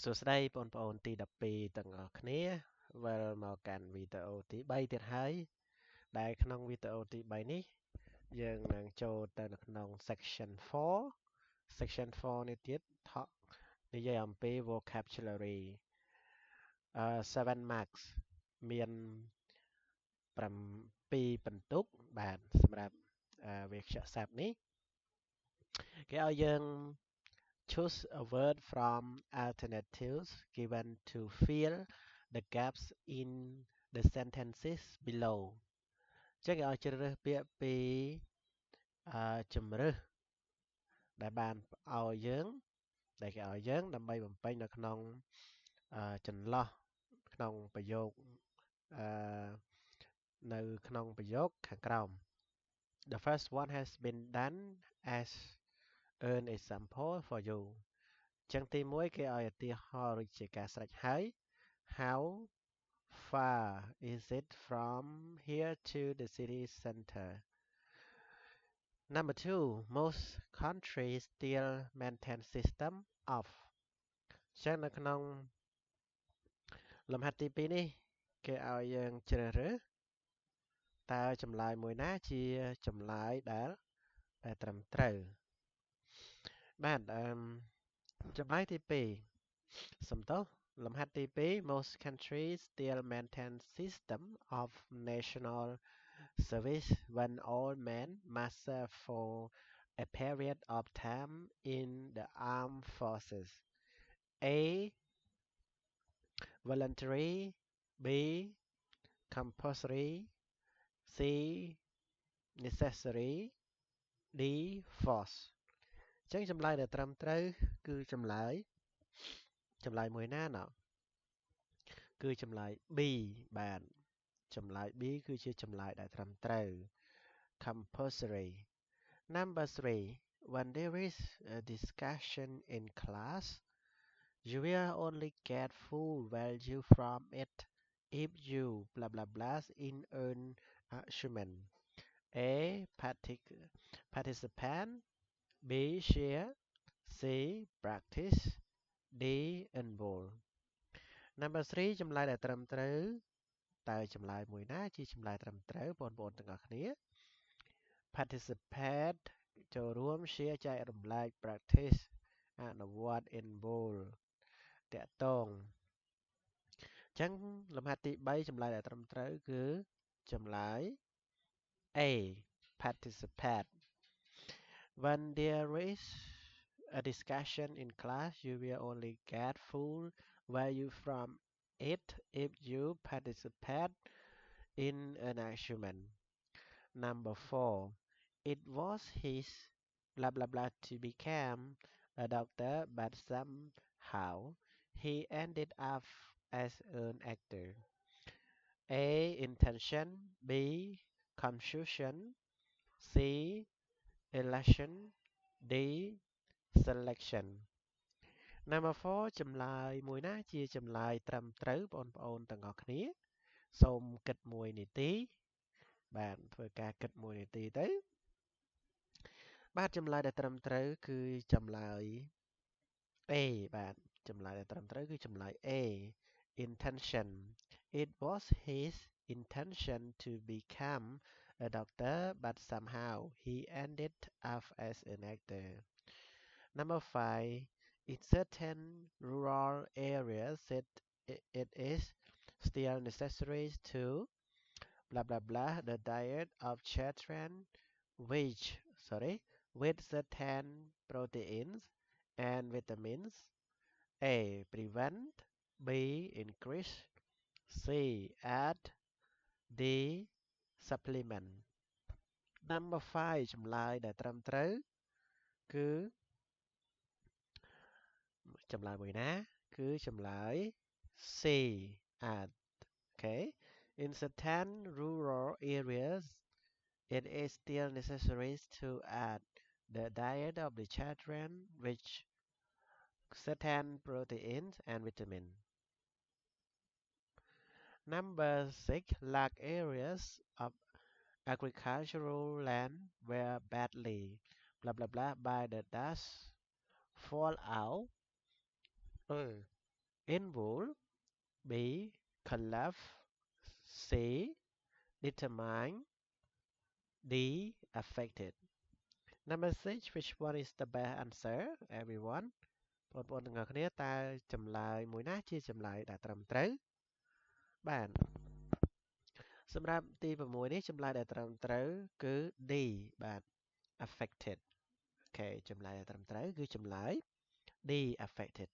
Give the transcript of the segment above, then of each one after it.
សួស្តីបងប្អូនទី12ទាំងអស់គ្នាវិលមកកាន់វីដេអូទី3ទៀតហើយដែលក្នុងវីដេអូទី3នេះយើងនឹងចូលទៅនៅក្នុង section 4 section 4នេះទៀតថកនិយាយអំពី vocabulary 7 marks មាន7បន្ទុកបាទសម្រាប់វាក្យសព្ទនេះគេឲ្យយើង choose a word from alternatives given to fill the gaps in the sentences below ចឹងគេឲ្យជ្រើសរើសពាក្យពីជំរើសដែលបានឲ្យយើងដែលគេឲ្យយើងដើម្បីបំពេញនៅក្នុងចន្លោះក្នុងប្រយោគអឺនៅក្នុងប្រយោគខាងក្រោម The first one has been done as an example for you ចឹងទី1គេឲ្យឧទាហរណ៍ដូចជាការស្រេចហើយ How far is it from here to the city center? Number 2 most countries still maintain system of ចឹងនៅក្នុងលំហាត់ទី2នេះគេឲ្យយើងជ្រើសរើសតើចម្លើយមួយណាជាចម្លើយដែលត្រឹមត្រូវបាទចម្លើយទី2សំទោសលំហាត់ទី2 most countries still maintain system of national service when all men must serve for a period of time in the armed forces A voluntary B compulsory C necessary D force ចឹងចម្លើយដែលត្រឹមត្រូវគឺចម្លើយមួយណាណោះគឺចម្លើយ B បាទចម្លើយ B គឺជាចម្លើយដែលត្រឹមត្រូវ compulsory number 3 when there is a discussion in class you will only get full value from it if you blah blah blah in an argument A participant B share C practice D involve Number 3ចម្លើយដែលត្រឹមត្រូវតើចម្លើយមួយណាជាចម្លើយត្រឹមត្រូវបងប្អូនទាំងអស់គ្នា Participate ចូលរួម share ចែករំលែក practice អនុវត្ត involve តាក់ទងអញ្ចឹងលំហាត់ទី3ចម្លើយដែលត្រឹមត្រូវគឺចម្លើយ A participate When there is a discussion in class you will only get full value from it if you participate in an argument. Number 4. It was his blah blah blah to become a doctor, but somehow he ended up as an actor. A. Intention B. Confusion C. Election D. Selection Number 4ចម្លើយមួយណាជាចម្លើយត្រឹមត្រូវបងប្អូនទាំងអស់គ្នាសូមគិត1នាទីបាទធ្វើការគិត1នាទីទៅបាទចម្លើយដែលត្រឹមត្រូវគឺចម្លើយ A បាទចម្លើយដែលត្រឹមត្រូវគឺចម្លើយ A intention It was his intention to become a doctor but somehow he ended up as an actor Number 5 In certain rural areas, it is still necessary to blah blah blah the diet of children with certain proteins and vitamins. A. Prevent B. Increase C. Add D. Supplement Number 5ចម្លើយដែលត្រឹមត្រូវគឺចម្លើយមួយណាគឺចម្លើយ C add okay in certain rural areas it is still necessary to add the diet of the children with certain proteins and vitamins Number 6 large areas of agricultural land were badly blah blah blah by the dust fall out involve B collapse C determine D affected Number 6 which one is the best answer everyone បងប្អូនទាំងអស់គ្នាតើចម្លើយមួយណាជាចម្លើយដែលត្រឹមត្រូវបាទសម្រាប់ទី6នេះចម្លើយដែលត្រឹមត្រូវគឺ D បាទ affected អូខេចម្លើយដែលត្រឹមត្រូវគឺចម្លើយ D affected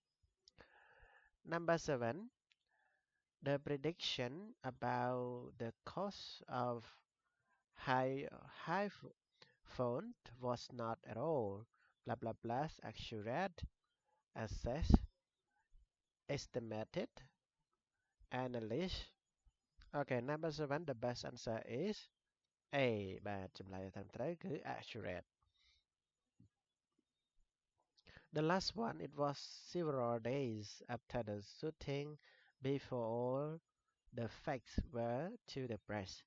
Number 7 The prediction about the cost of high high phone was not at all blah blah blah accurate assess estimated analyst okay number 7 the best answer is A បាទចម្លើយដែលត្រឹមត្រូវគឺ accurate The last one it was several days after the shooting before all the facts were to the press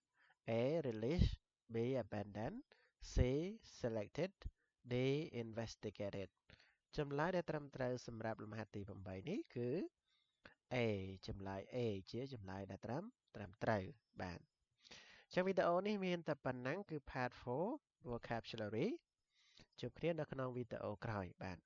A released B abandoned C selected D investigated ចម្លើយដែលត្រឹមត្រូវសម្រាប់លំហាត់ទី8នេះគឺ A ចម្លើយ A ជាចម្លើយដែលត្រឹមត្រូវបាទចឹងវីដេអូនេះមានតែប៉ុណ្ណឹងគឺ part 4 vocabulary ជួបគ្នានៅក្នុងវីដេអូក្រោយបាទ